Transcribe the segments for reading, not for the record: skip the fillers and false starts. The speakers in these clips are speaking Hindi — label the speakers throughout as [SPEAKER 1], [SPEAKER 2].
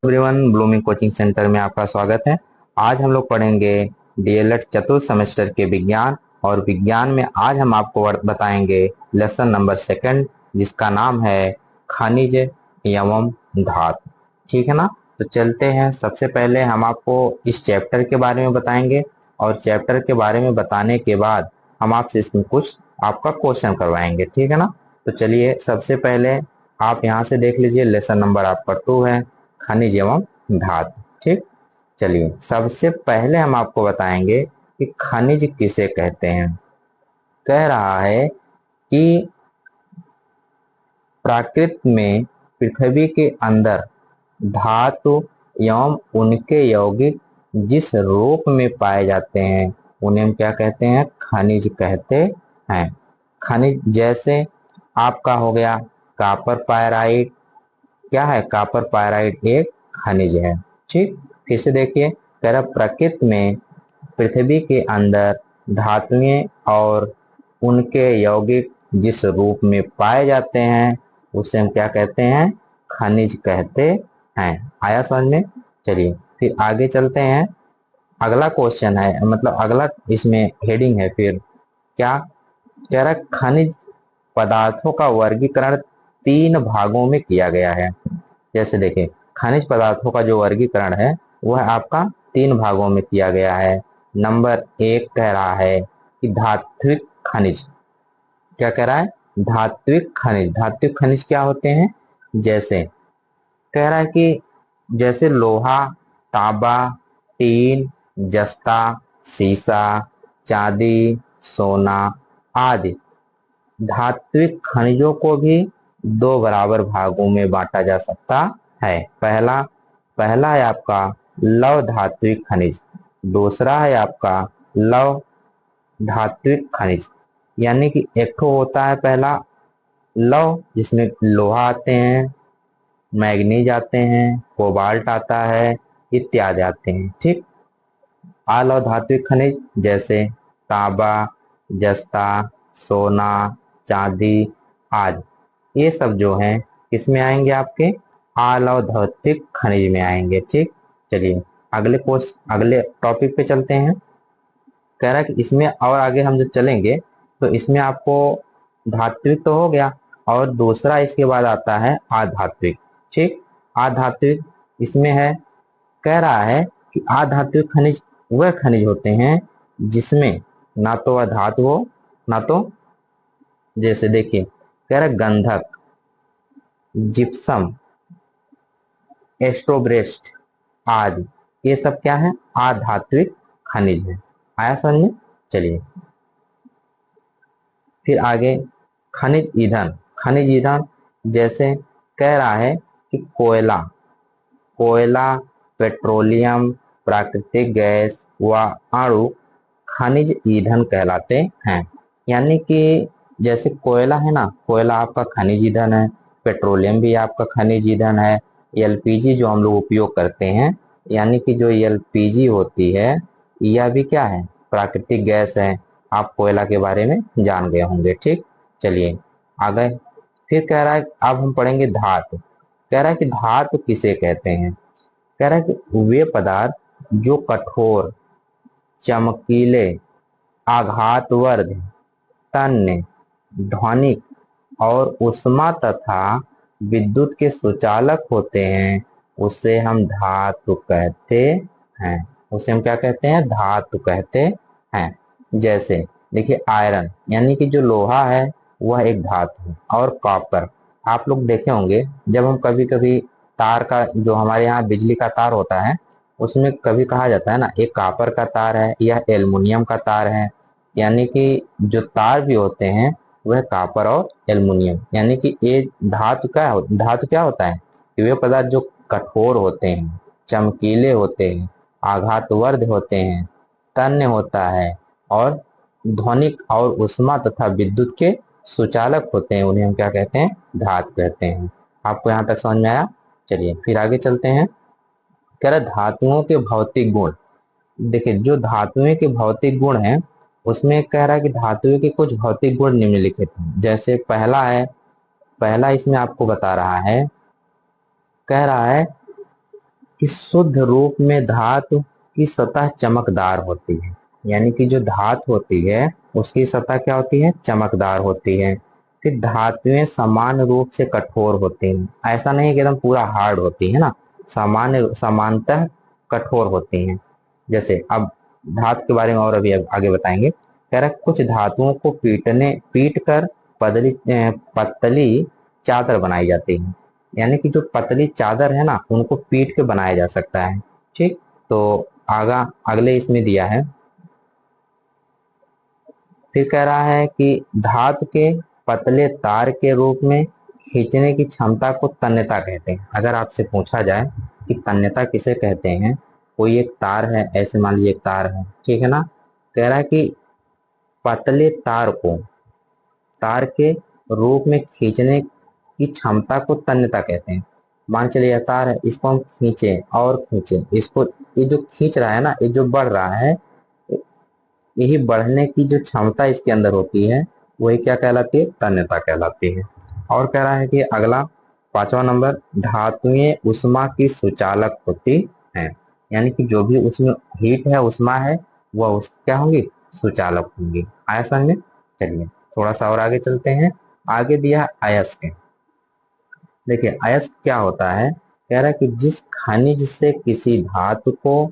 [SPEAKER 1] एवरीवन, ब्लूमिंग कोचिंग सेंटर में आपका स्वागत है। आज हम लोग पढ़ेंगे डीएलएड चतुर्थ सेमेस्टर के विज्ञान। और विज्ञान में आज हम आपको बताएंगे लेसन नंबर सेकंड, जिसका नाम है खनिज एवं धातु। ठीक है ना। तो चलते हैं। सबसे पहले हम आपको इस चैप्टर के बारे में बताएंगे और चैप्टर के बारे में बताने के बाद हम आपसे इसमें कुछ आपका क्वेश्चन करवाएंगे। ठीक है ना। तो चलिए, सबसे पहले आप यहाँ से देख लीजिए, लेसन नंबर आपका 2 है, खनिज एवं धातु। ठीक। चलिए, सबसे पहले हम आपको बताएंगे कि खनिज किसे कहते हैं। कह रहा है कि प्रकृति में पृथ्वी के अंदर धातु एवं उनके यौगिक जिस रूप में पाए जाते हैं उन्हें हम क्या कहते हैं? खनिज कहते हैं। खनिज जैसे आपका हो गया कॉपर पायराइट। क्या है? कॉपर पायराइट एक खनिज है। ठीक। फिर से देखिए, कह रहा प्रकृति में पृथ्वी के अंदर धातुएं और उनके यौगिक जिस रूप में पाए जाते हैं उसे हम क्या कहते हैं? खनिज कहते हैं। आया समझ में? चलिए फिर आगे चलते हैं। अगला क्वेश्चन है, मतलब अगला इसमें हेडिंग है। फिर क्या कह रहा है? खनिज पदार्थों का वर्गीकरण 3 भागों में किया गया है। जैसे देखिए, खनिज पदार्थों का जो वर्गीकरण है वह आपका 3 भागों में किया गया है। नंबर 1 कह रहा है कि धात्विक खनिज। क्या कह रहा है? धात्विक खनिज। धात्विक खनिज क्या होते हैं? जैसे कह रहा है कि जैसे लोहा, तांबा, टीन, जस्ता, सीसा, चांदी, सोना आदि। धात्विक खनिजों को भी 2 बराबर भागों में बांटा जा सकता है। पहला पहला है आपका लव धात्विक खनिज, दूसरा है आपका लव धात्विक खनिज। यानी कि एक ठो होता है पहला लव, जिसमें लोहा आते हैं, मैग्नीज आते हैं, कोबाल्ट आता है, इत्यादि आते हैं। ठीक। अलव धात्विक खनिज जैसे तांबा, जस्ता, सोना, चांदी आदि, ये सब जो हैं किसमें आएंगे? आपके अलव धात्विक खनिज में आएंगे। ठीक। चलिए अगले टॉपिक पे चलते हैं। कह रहा है कि इसमें और आगे हम जो चलेंगे तो इसमें आपको धात्विक तो हो गया और दूसरा इसके बाद आता है आधात्विक। ठीक। आधात्विक इसमें है, कह रहा है कि आधात्विक खनिज वह खनिज होते हैं जिसमें ना तो वह धातु हो ना तो, जैसे देखिए कह रहा है गंधक, जिप्सम, एस्ट्रोब्रेस्ट आदि, ये सब क्या है? आधात्विक खनिज है। आया समझ में? चलिए फिर आगे खनिज ईंधन। खनिज ईंधन जैसे कह रहा है कि कोयला, पेट्रोलियम, प्राकृतिक गैस व अणु खनिज ईंधन कहलाते हैं। यानी कि जैसे कोयला है ना, कोयला आपका खनिज ईंधन है। पेट्रोलियम भी आपका खनिज ईंधन है। एलपीजी जो हम लोग उपयोग करते हैं, यानी कि जो एलपीजी होती है यह भी क्या है? प्राकृतिक गैस है। आप कोयला के बारे में जान गए होंगे। ठीक। चलिए आगे फिर कह रहा है, अब हम पढ़ेंगे धातु। कह रहा है कि धातु किसे कहते हैं? कह रहा है कि वे पदार्थ जो कठोर, चमकीले, आघातवर्ध, तन्य, ध्वनिक और उष्मा तथा विद्युत के सुचालक होते हैं उसे हम धातु कहते हैं। उसे हम क्या कहते हैं? धातु कहते हैं। जैसे देखिए आयरन, यानी कि जो लोहा है वह एक धातु है। और कॉपर, आप लोग देखे होंगे जब हम कभी कभी तार का, जो हमारे यहाँ बिजली का तार होता है उसमें कभी कहा जाता है ना, एक कॉपर का तार है या एल्युमिनियम का तार है। यानी कि जो तार भी होते हैं वह कॉपर और एल्युमिनियम, यानी कि ये धातु क्या होता है कि वे पदार्थ जो कठोर होते हैं, चमकीले होते हैं, आघातवर्ध होते हैं, तन्य होता है और ध्वनिक और उष्मा तथा विद्युत के सुचालक होते हैं, उन्हें हम क्या कहते हैं? धातु कहते हैं। आपको यहाँ तक समझ में आया? चलिए फिर आगे चलते हैं। कह रहा धातुओं के भौतिक गुण। देखिए जो धातुएं के भौतिक गुण हैं उसमें कह रहा है कि धातुओं के कुछ भौतिक गुण निम्नलिखित हैं। जैसे पहला है, पहला इसमें आपको बता रहा है, कह रहा है कि शुद्ध रूप में धातु की सतह चमकदार होती है, यानी कि जो धातु होती है उसकी सतह क्या होती है, चमकदार होती है। फिर धातुएं समान रूप से कठोर होती हैं, ऐसा नहीं है कि एकदम पूरा हार्ड होती है ना, सामान्य समानतः कठोर होती हैं। जैसे अब धातु के बारे में और अभी आगे बताएंगे। कह रहा है कुछ धातुओं को पीट कर पतली चादर बनाई जाती है, यानी कि जो पतली चादर है ना उनको पीट के बनाया जा सकता है। ठीक, तो अगले इसमें दिया है। फिर कह रहा है कि धातु के पतले तार के रूप में खींचने की क्षमता को तन्यता कहते हैं। अगर आपसे पूछा जाए कि तन्यता किसे कहते हैं, कोई एक तार है, ऐसे मान लीजिए एक तार है, ठीक है ना, कह रहा है कि पतले तार को तार के रूप में खींचने की क्षमता को तन्यता कहते हैं। मान चलिए यह तार है, इसको हम खींचे और खींचे, इसको ये जो खींच रहा है ना, ये जो बढ़ रहा है, यही बढ़ने की जो क्षमता इसके अंदर होती है वही क्या कहलाती है, तन्यता कहलाती है। और कह रहा है कि अगला 5वां नंबर, धातुएं उष्मा की सुचालक होती हैं, यानी कि जो भी उसमें हीट है, उष्मा है, वह उसकी क्या होंगी, सुचालक होंगी। आया समझ में? चलिए थोड़ा सा और आगे चलते हैं। आगे दिया अयस्क। देखिए अयस्क क्या होता है, कह रहा है कि जिस खनिज से किसी धातु को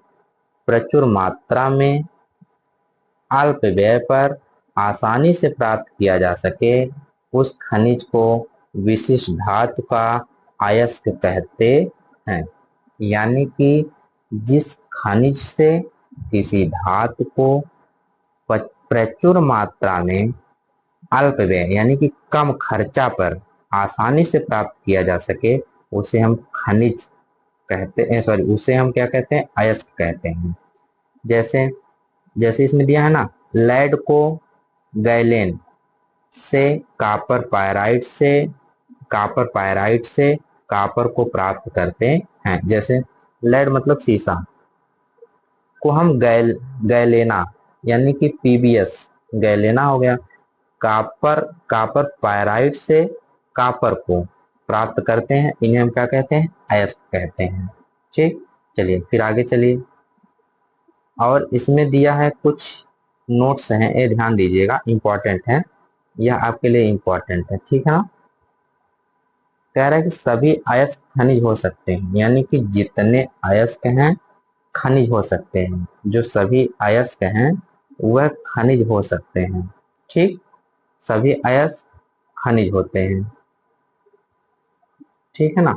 [SPEAKER 1] प्रचुर मात्रा में अल्प व्यय पर आसानी से प्राप्त किया जा सके, उस खनिज को विशिष्ट धातु का अयस्क कहते हैं। यानी कि जिस खनिज से किसी धातु को प्रचुर मात्रा में अल्प व्यय यानी कि कम खर्चा पर आसानी से प्राप्त किया जा सके, उसे हम खनिज कहते हैं, सॉरी उसे हम क्या कहते हैं, अयस्क कहते हैं। जैसे जैसे इसमें दिया है ना, लेड को गैलेन से कापर पायराइट से कापर को प्राप्त करते हैं। जैसे लेड मतलब शीशा को हम गैलेना यानी कि पीबीएस गैलेना हो गया, कापर कापर पायराइट से कापर को प्राप्त करते हैं, इन्हें हम क्या कहते हैं, अयस्क कहते हैं। ठीक, चलिए फिर आगे चलिए। और इसमें दिया है कुछ नोट्स हैं, ये ध्यान दीजिएगा, इंपॉर्टेंट है, यह आपके लिए इंपॉर्टेंट है, ठीक है ना। कह रहा है कि सभी अयस्क खनिज हो सकते हैं, यानी कि जितने अयस्क हैं खनिज हो सकते हैं, जो सभी अयस्क हैं वह खनिज हो सकते हैं। ठीक, सभी अयस्क खनिज होते हैं, ठीक है ना।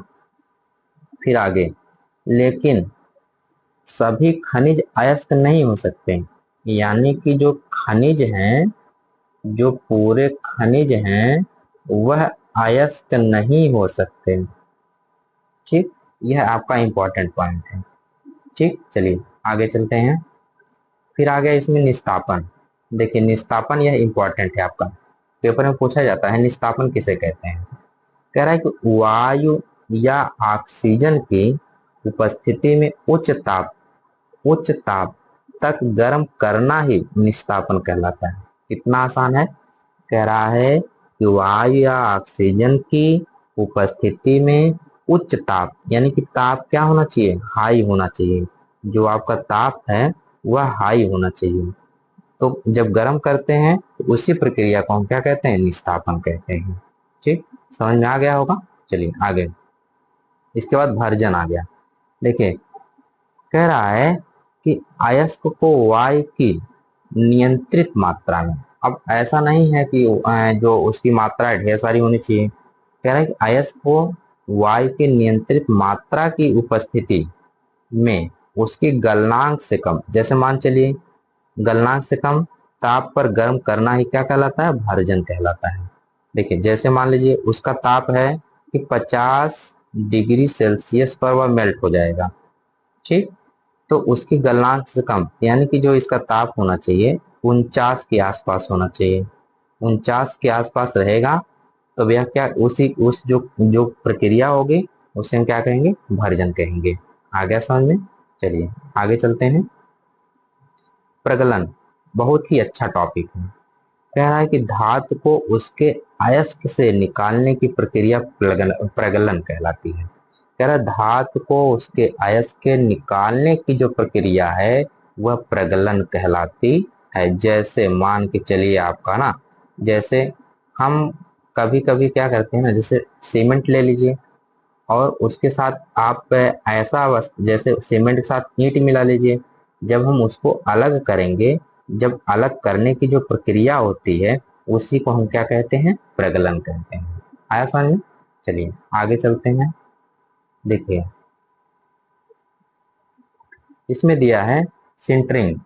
[SPEAKER 1] फिर आगे, लेकिन सभी खनिज अयस्क नहीं हो सकते, यानी कि जो खनिज हैं, जो पूरे खनिज हैं वह अयस्क नहीं हो सकते। ठीक, यह आपका इंपॉर्टेंट पॉइंट है। ठीक, चलिए आगे चलते हैं। फिर आ गया इसमें निस्तापन। देखिए निस्तापन यह इंपॉर्टेंट है, आपका पेपर में पूछा जाता है, निस्तापन किसे कहते हैं। कह रहा है कि वायु या ऑक्सीजन की उपस्थिति में उच्च ताप तक गर्म करना ही निस्तापन कहलाता है। कितना आसान है। कह रहा है कि वायु या ऑक्सीजन की उपस्थिति में उच्च ताप यानी कि ताप क्या होना चाहिए, हाई होना चाहिए, जो आपका ताप है वह हाई होना चाहिए। तो जब गर्म करते हैं तो उसी प्रक्रिया को हम क्या कहते हैं, निस्तापन कहते हैं। ठीक, समझ में आ गया होगा। चलिए आगे, इसके बाद भर्जन आ गया। देखिए कह रहा है कि अयस्क को वायु की नियंत्रित मात्रा में, अब ऐसा नहीं है कि जो उसकी मात्रा ढेर सारी होनी चाहिए, कह रहा है कि अयस्क को वायु की नियंत्रित मात्रा की उपस्थिति में उसकी गलनांक से कम, जैसे मान चलिए गलनांक से कम ताप पर गर्म करना ही क्या कहलाता है, भर्जन कहलाता है। देखिए जैसे मान लीजिए उसका ताप है कि 50 डिग्री सेल्सियस पर वह मेल्ट हो जाएगा। ठीक, तो उसकी गलनांक से कम यानी कि जो इसका ताप होना चाहिए 49 के आसपास होना चाहिए, 49 के आसपास रहेगा, तो यह क्या उस जो जो प्रक्रिया होगी उसे हम क्या कहेंगे, भर्जन कहेंगे। आ गया समझ में। चलिए आगे चलते हैं। प्रगलन बहुत ही अच्छा टॉपिक है। कह रहा है कि धातु को उसके अयस्क से निकालने की प्रक्रिया प्रगलन कहलाती है। कह रहा धातु को उसके अयस्क के निकालने की जो प्रक्रिया है वह प्रगलन कहलाती है। जैसे मान के चलिए आपका ना, जैसे हम कभी कभी क्या करते हैं ना, जैसे सीमेंट ले लीजिए और उसके साथ आप ऐसा जैसे सीमेंट के साथ ईंट मिला लीजिए। जब हम उसको अलग करेंगे, जब अलग करने की जो प्रक्रिया होती है उसी को हम क्या कहते हैं, प्रगलन कहते हैं। आया समझ में? चलिए आगे चलते हैं। देखिए इसमें दिया है सिंटरिंग।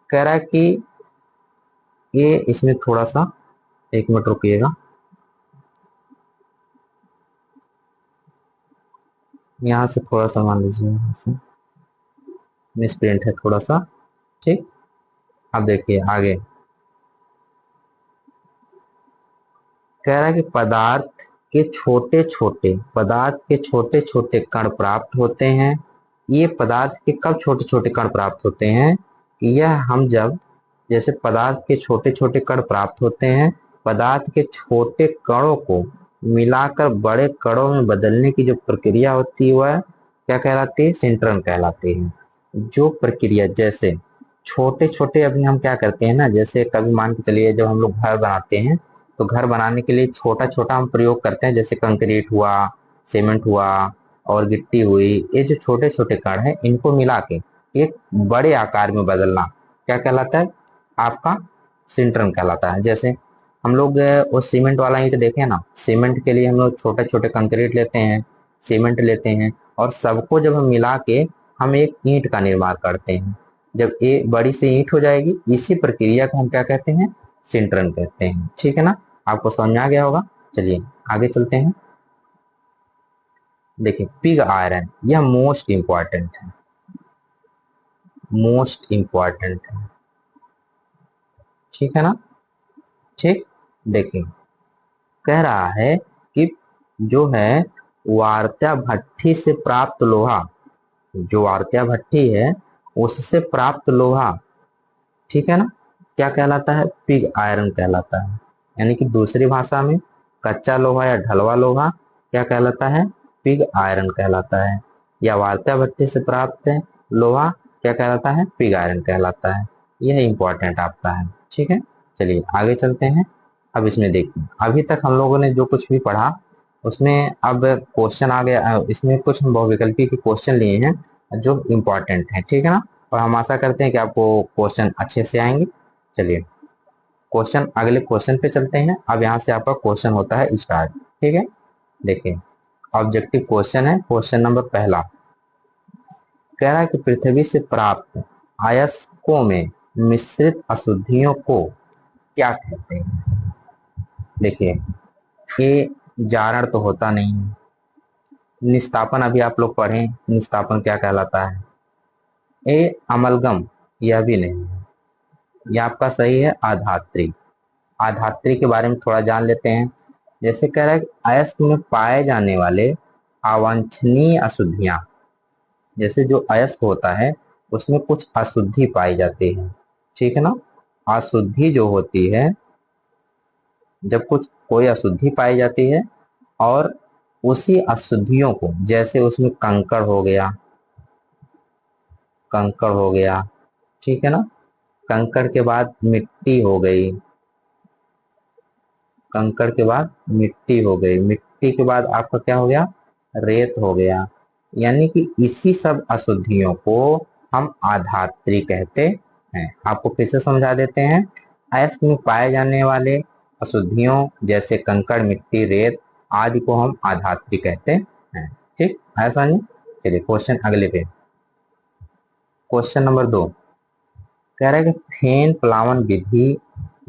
[SPEAKER 1] कह रहा है कि ये इसमें थोड़ा सा, एक मिनट रुकिएगा, यहाँ से थोड़ा सा मान लीजिए, यहाँ से मिस प्रिंट है थोड़ा सा। ठीक, अब देखिए आगे कह रहा है कि पदार्थ के छोटे छोटे कण प्राप्त होते हैं। ये पदार्थ के कब छोटे छोटे कण प्राप्त होते हैं कि यह हम जब, जैसे पदार्थ के छोटे छोटे कण प्राप्त होते हैं, पदार्थ के छोटे कणों को मिलाकर बड़े कणों में बदलने की जो प्रक्रिया होती है वह क्या कहलाती है, सिंटरण कहलाती है। जो प्रक्रिया, जैसे छोटे छोटे, अभी हम क्या करते हैं ना, जैसे कभी मान के चलिए जब हम लोग घर बनाते हैं तो घर बनाने के लिए छोटा छोटा हम प्रयोग करते हैं, जैसे कंक्रीट हुआ, सीमेंट हुआ और गिट्टी हुई। ये जो छोटे छोटे कण हैं इनको मिला के एक बड़े आकार में बदलना क्या कहलाता है, आपका सिंटरण कहलाता है। जैसे हम लोग वो सीमेंट वाला ईंट देखें ना, सीमेंट के लिए हम लोग छोटे छोटे कंक्रीट लेते हैं, सीमेंट लेते हैं और सबको जब हम मिला के हम एक ईंट का निर्माण करते हैं। जब ये बड़ी सी ईंट हो जाएगी, इसी प्रक्रिया को हम क्या कहते हैं, सिंटरण कहते हैं। ठीक है ना, आपको समझ में आ गया होगा। चलिए आगे चलते हैं। देखिए पिग आयरन, यह मोस्ट इंपॉर्टेंट है, मोस्ट इंपॉर्टेंट है। ठीक है ना, ठीक। देखिए कह रहा है कि जो है वार्त्या भट्ठी से प्राप्त लोहा, जो वार्त्या भट्ठी है उससे प्राप्त लोहा, ठीक है ना, क्या कहलाता है, पिग आयरन कहलाता है। यानी कि दूसरी भाषा में कच्चा लोहा या ढलवा लोहा क्या कहलाता है, पिग आयरन कहलाता है। या वार्त्या भट्टी से प्राप्त है लोहा क्या कहलाता है, पिग आयरन कहलाता है। यह इंपॉर्टेंट आपका है। ठीक है, चलिए आगे चलते हैं। अब इसमें देखिए अभी तक हम लोगों ने जो कुछ भी पढ़ा उसमें अब क्वेश्चन आ गया, इसमें कुछ हम बहुविकल्पी के क्वेश्चन लिए हैं जो इम्पोर्टेंट है। ठीक है ना, और हम आशा करते हैं कि आपको क्वेश्चन अच्छे से आएंगे। चलिए क्वेश्चन, अगले क्वेश्चन पे चलते हैं। अब यहाँ से आपका क्वेश्चन होता है स्टार्ट। ठीक है, देखिए ऑब्जेक्टिव क्वेश्चन है। क्वेश्चन नंबर पहला कह रहा है कि पृथ्वी से प्राप्त अयस्कों में मिश्रित अशुद्धियों को क्या कहते हैं। देखिए ये जारण तो होता नहीं है, निस्तापन अभी आप लोग पढ़ें, निस्तापन क्या कहलाता है। ये अमलगम, यह भी नहीं है। यह आपका सही है आधात्री। आधात्री के बारे में थोड़ा जान लेते हैं। जैसे कह रहा है कि अयस्क में पाए जाने वाले अवांछनीय अशुद्धियां, जैसे जो अयस्क होता है उसमें कुछ अशुद्धि पाई जाती है। ठीक है ना, अशुद्धि जो होती है, जब कुछ कोई अशुद्धि पाई जाती है और उसी अशुद्धियों को, जैसे उसमें कंकड़ हो गया, कंकड़ हो गया, ठीक है ना, कंकड़ के बाद मिट्टी हो गई, कंकड़ के बाद मिट्टी हो गई, मिट्टी के बाद आपका क्या हो गया, रेत हो गया। यानी कि इसी सब अशुद्धियों को हम आधात्री कहते हैं। आपको फिर से समझा देते हैं। अयस्क में पाए जाने वाले अशुद्धियों जैसे कंकड़, मिट्टी, रेत आदि को हम आधात्री कहते हैं। ठीक, ऐसा नहीं। चलिए क्वेश्चन अगले पे, क्वेश्चन नंबर 2 कह रहा है कि फेन प्लावन विधि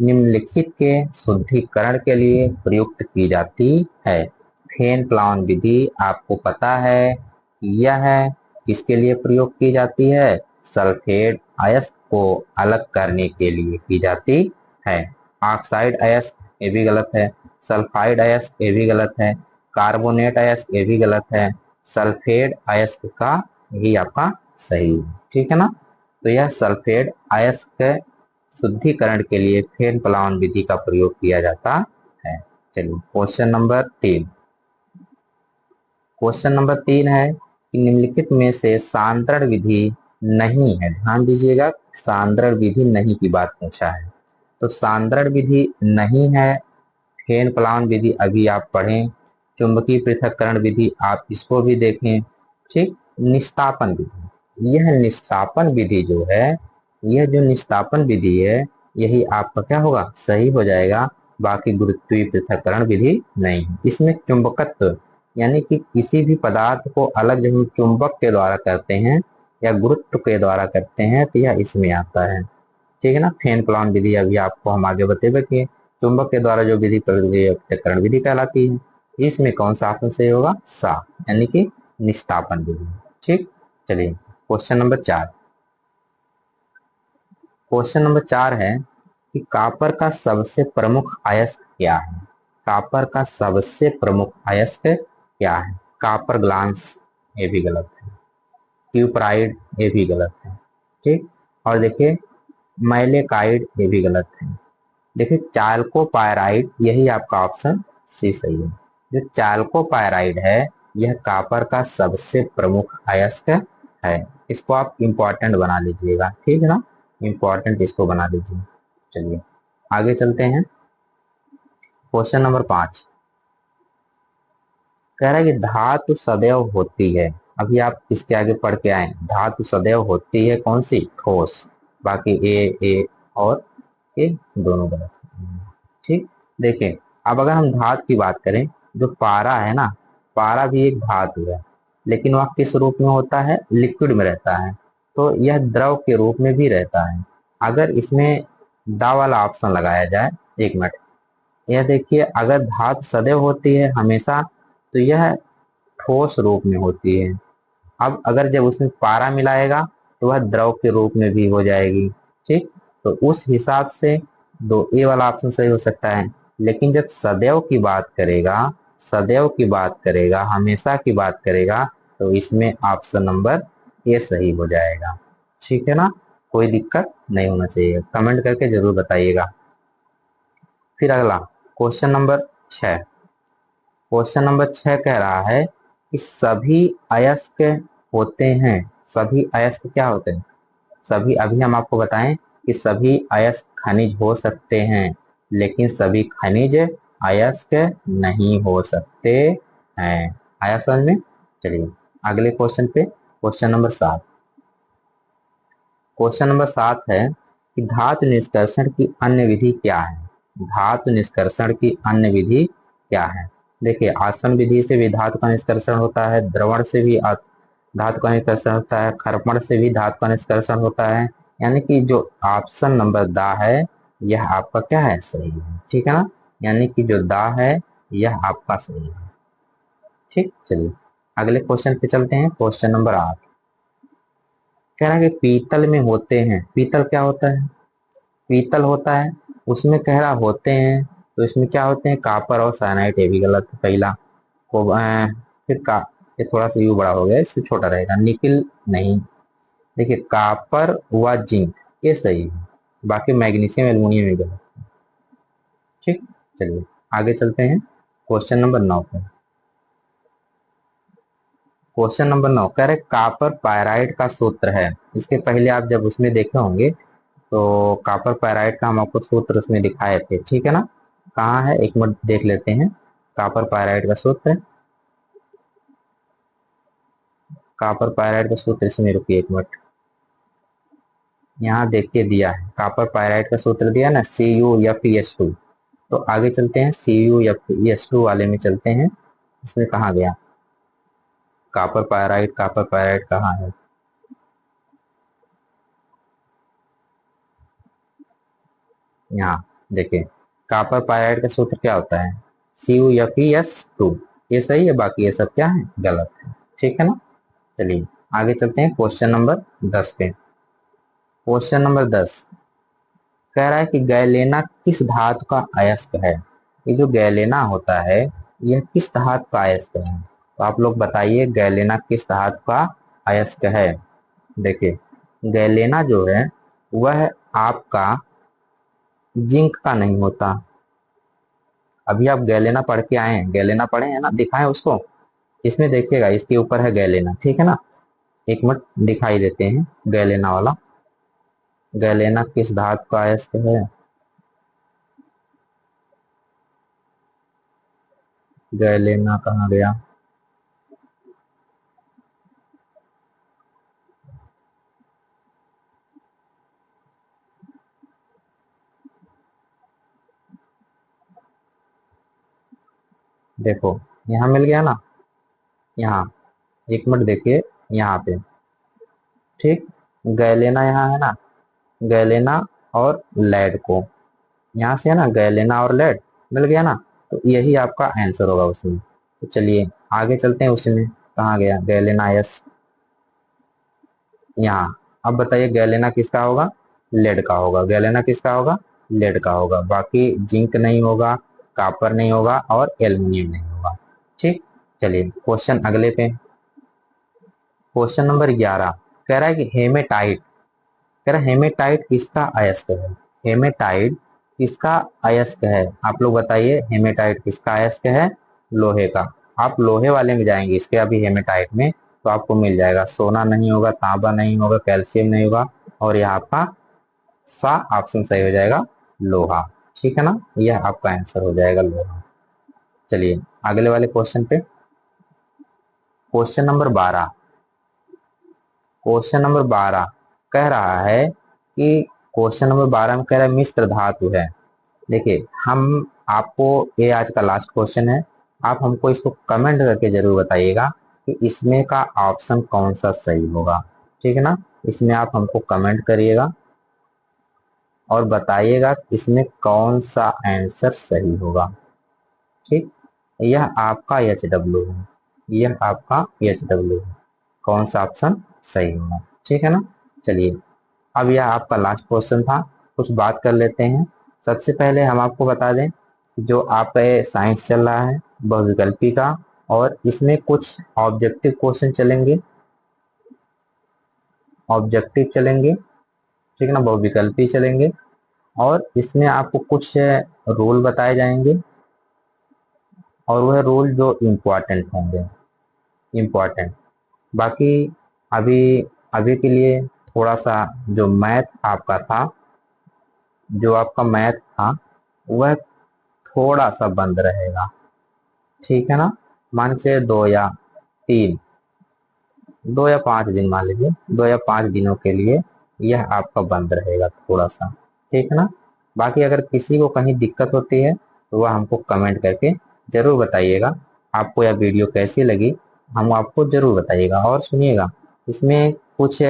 [SPEAKER 1] निम्नलिखित के शुद्धिकरण के लिए प्रयुक्त की जाती है। फेन प्लावन विधि आपको पता है यह है किसके लिए प्रयोग की जाती है, सल्फेट अयस्क को अलग करने के लिए की जाती है। ऑक्साइड अयस्क ये भी गलत है, सल्फाइड अयस्क ये भी गलत है, कार्बोनेट अयस्क ये भी गलत है, सल्फेट अयस्क का ही आपका सही है। ठीक है ना, तो यह सल्फेट अयस्क के शुद्धिकरण के लिए फेन प्लावन विधि का प्रयोग किया जाता है। चलिए क्वेश्चन नंबर 3 क्वेश्चन नंबर 3 है कि निम्नलिखित में से सांद्रण विधि नहीं है। ध्यान दीजिएगा, सांद्रण विधि नहीं की बात पूछा है। तो सांद्रण विधि नहीं है। फेन प्लावन विधि अभी आप पढ़ें, चुंबकीय पृथक्करण विधि आप इसको भी देखें। ठीक, निस्तापन विधि, यह निस्तापन विधि जो है, यह जो निस्तापन विधि है, यही आपका क्या होगा, सही हो जाएगा। बाकी गुरुत्वीय पृथक्करण विधि नहीं है। इसमें चुंबकत्व यानी कि किसी भी पदार्थ को अलग जब हम चुंबक के द्वारा करते हैं या गुरुत्व के द्वारा करते हैं तो यह इसमें आता है। ठीक है ना। फेन प्लावन विधि अभी आपको हम आगे बतेबे कि चुंबक के द्वारा जो विधि पृथक्करण विधि कहलाती है। इसमें कौन सा ऑप्शन सही होगा, सा, यानी कि निस्तापन विधि। ठीक, चलिए क्वेश्चन नंबर 4। क्वेश्चन नंबर 4 है कि कॉपर का सबसे प्रमुख अयस्क क्या है। कॉपर का सबसे प्रमुख अयस्क क्या है। कॉपर ग्लांस, ये भी गलत है। क्यूपराइड, ये भी गलत है। ठीक, और देखिए मैलेकाइड, ये भी गलत है। देखिए चाल्कोपायराइड, यही आपका ऑप्शन सी सही है। जो चाल्कोपायराइड है यह कॉपर का सबसे प्रमुख अयस्क है। इसको आप इंपॉर्टेंट बना लीजिएगा, ठीक है ना, इंपॉर्टेंट इसको बना लीजिए। चलिए आगे चलते हैं। क्वेश्चन नंबर 5 कह रहा है कि धातु सदैव होती है। अभी आप इसके आगे पढ़ के आए, धातु सदैव होती है कौन सी, ठोस। बाकी ए और ए दोनों गलत है। ठीक, देखिए अब अगर हम धातु की बात करें, जो पारा है ना, पारा भी एक धातु है, लेकिन वह किस रूप में होता है, लिक्विड में रहता है। तो यह द्रव के रूप में भी रहता है। अगर इसमें दा वाला ऑप्शन लगाया जाए, एक मिनट, यह देखिए अगर धातु सदैव होती है हमेशा, तो यह ठोस रूप में होती है। अब अगर जब उसमें पारा मिलाएगा तो वह द्रव के रूप में भी हो जाएगी। ठीक, तो उस हिसाब से दो ए वाला ऑप्शन सही हो सकता है। लेकिन जब सदैव की बात करेगा, सदैव की बात करेगा, हमेशा की बात करेगा, तो इसमें ऑप्शन नंबर ए सही हो जाएगा। ठीक है ना, कोई दिक्कत नहीं होना चाहिए। कमेंट करके जरूर बताइएगा। फिर अगला क्वेश्चन नंबर 6। क्वेश्चन नंबर 6 कह रहा है कि सभी अयस्क होते हैं। सभी अयस्क क्या होते हैं, सभी, अभी हम आपको बताएं कि सभी अयस्क खनिज हो सकते हैं, लेकिन सभी खनिज अयस्क नहीं हो सकते हैं। आया समझ में। चलिए अगले क्वेश्चन पे, क्वेश्चन नंबर 7। क्वेश्चन नंबर 7 है कि धातु निष्कर्षण की अन्य विधि क्या है। धातु निष्कर्षण की अन्य विधि क्या है। देखिए आसवन विधि से भी धातु का निष्कर्षण होता है, द्रवण से भी धातु का निष्कर्षण होता है, खरपण से भी धातु का निष्कर्षण होता है। यानी कि जो ऑप्शन नंबर दा है यह आपका क्या है, सही है। ठीक है ना, यानी कि जो दा है यह आपका सही है। ठीक, चलिए अगले क्वेश्चन पे चलते हैं। क्वेश्चन नंबर 8 कह रहा है कि पीतल में होते हैं। पीतल क्या होता है, पीतल होता है, उसमें कह रहा होते हैं, तो इसमें क्या होते हैं, कॉपर और साइनाइड। ये भी गलत है पहला को। फिर का, ये थोड़ा सा यू बड़ा हो गया, इससे छोटा रहेगा। निकिल नहीं, देखिए कॉपर व जिंक ये सही है, बाकी मैग्नीशियम एल्युमिनियम भी गलत है। ठीक, चलिए आगे चलते हैं क्वेश्चन नंबर 9 पे। क्वेश्चन नंबर 9 कह रहे कॉपर पायराइड का सूत्र है। इसके पहले आप जब उसमें देखे होंगे तो कॉपर पायराइड का हम आपको सूत्र उसमें दिखाए थे। ठीक है ना, कहाँ है, एक मिनट देख लेते हैं। कॉपर पायराइड का सूत्र, कॉपर पायराइड का सूत्र, इसमें रुकिए एक मिनट, यहाँ देखिए दिया है कॉपर पायराइड का सूत्र दिया ना, CuFeS2। तो आगे चलते हैं, CuFeS2 वाले में चलते हैं। इसमें कहाँ गया कॉपर पायराइड, कॉपर पायराइड कहाँ है, यहाँ देखिए कॉपर पायराइड का सूत्र क्या होता है, CuFeS2। ये सही है, बाकी ये सब क्या है, गलत है। ठीक है ना, चलिए आगे चलते हैं क्वेश्चन नंबर 10 पे। क्वेश्चन नंबर 10 कह रहा है कि गैलेना किस धातु का अयस्क है। ये जो गैलेना होता है यह किस धातु का अयस्क है, तो आप लोग बताइए गैलेना किस धातु का अयस्क है। देखिए गैलेना जो है वह आपका जिंक का नहीं होता। अभी आप गैलेना पढ़ के आए हैं, गैलेना पढ़े हैं ना, दिखाएं उसको। इसमें देखिएगा इसके ऊपर है गैलेना, ठीक है ना। एक मिनट दिखाई देते हैं गैलेना वाला। गैलेना किस धातु का अयस्क है? गैलेना कहाँ गया? देखो यहाँ मिल गया ना, यहाँ, एक मिनट देखिए यहाँ पे, ठीक। गैलेना यहाँ है ना, गैलेना और लेड को यहाँ से है ना, गैलेना और लेड मिल गया ना, तो यही आपका आंसर होगा उसमें। तो चलिए आगे चलते हैं, उसमें कहाँ गया गैलेना यस, यहाँ। अब बताइए गैलेना किसका होगा? लेड का होगा। गैलेना किसका होगा? लेड का होगा। बाकी जिंक नहीं होगा, कापर नहीं होगा और एल्युमिनियम नहीं होगा, ठीक। चलिए क्वेश्चन अगले पे, क्वेश्चन नंबर 11 कह रहा है कि हेमेटाइट, कह रहा है हेमेटाइट किसका अयस्क है? हेमेटाइट किसका अयस्क है? आप लोग बताइए हेमेटाइट किसका अयस्क है? लोहे का। आप लोहे वाले में जाएंगे इसके अभी हेमेटाइट में, तो आपको मिल जाएगा सोना नहीं होगा, तांबा नहीं होगा, कैल्शियम नहीं होगा, और यह आपका सा ऑप्शन सही हो जाएगा, लोहा, ठीक है ना। यह आपका आंसर हो जाएगा लोहा। चलिए अगले वाले क्वेश्चन पे, क्वेश्चन नंबर 12, क्वेश्चन नंबर 12 कह रहा है कि, क्वेश्चन नंबर 12 में कह रहा है मिश्र धातु है। देखिए हम आपको, ये आज का लास्ट क्वेश्चन है, आप हमको इसको कमेंट करके जरूर बताइएगा कि इसमें का ऑप्शन कौन सा सही होगा, ठीक है ना। इसमें आप हमको कमेंट करिएगा और बताइएगा इसमें कौन सा आंसर सही होगा, ठीक। यह आपका HW है, यह आपका HW है, कौन सा ऑप्शन सही होगा, ठीक है ना। चलिए अब यह आपका लास्ट क्वेश्चन था, कुछ बात कर लेते हैं। सबसे पहले हम आपको बता दें कि जो आपका ये साइंस चल रहा है बहुविकल्पी का, और इसमें कुछ ऑब्जेक्टिव क्वेश्चन चलेंगे, ऑब्जेक्टिव चलेंगे, ठीक है ना, बहुविकल्पी चलेंगे, और इसमें आपको कुछ रूल बताए जाएंगे, और वह रूल जो इम्पोर्टेंट होंगे, इम्पोर्टेंट। बाकी अभी अभी के लिए थोड़ा सा जो मैथ आपका था, जो आपका मैथ था वह थोड़ा सा बंद रहेगा, ठीक है ना। मान के चलिए 2 या 3, 2 या 5 दिन, मान लीजिए 2 या 5 दिनों के लिए यह आपका बंद रहेगा थोड़ा सा, ठीक है ना। बाकी अगर किसी को कहीं दिक्कत होती है तो वह हमको कमेंट करके जरूर बताइएगा। आपको यह वीडियो कैसी लगी हम आपको जरूर बताइएगा। और सुनिएगा, इसमें कुछ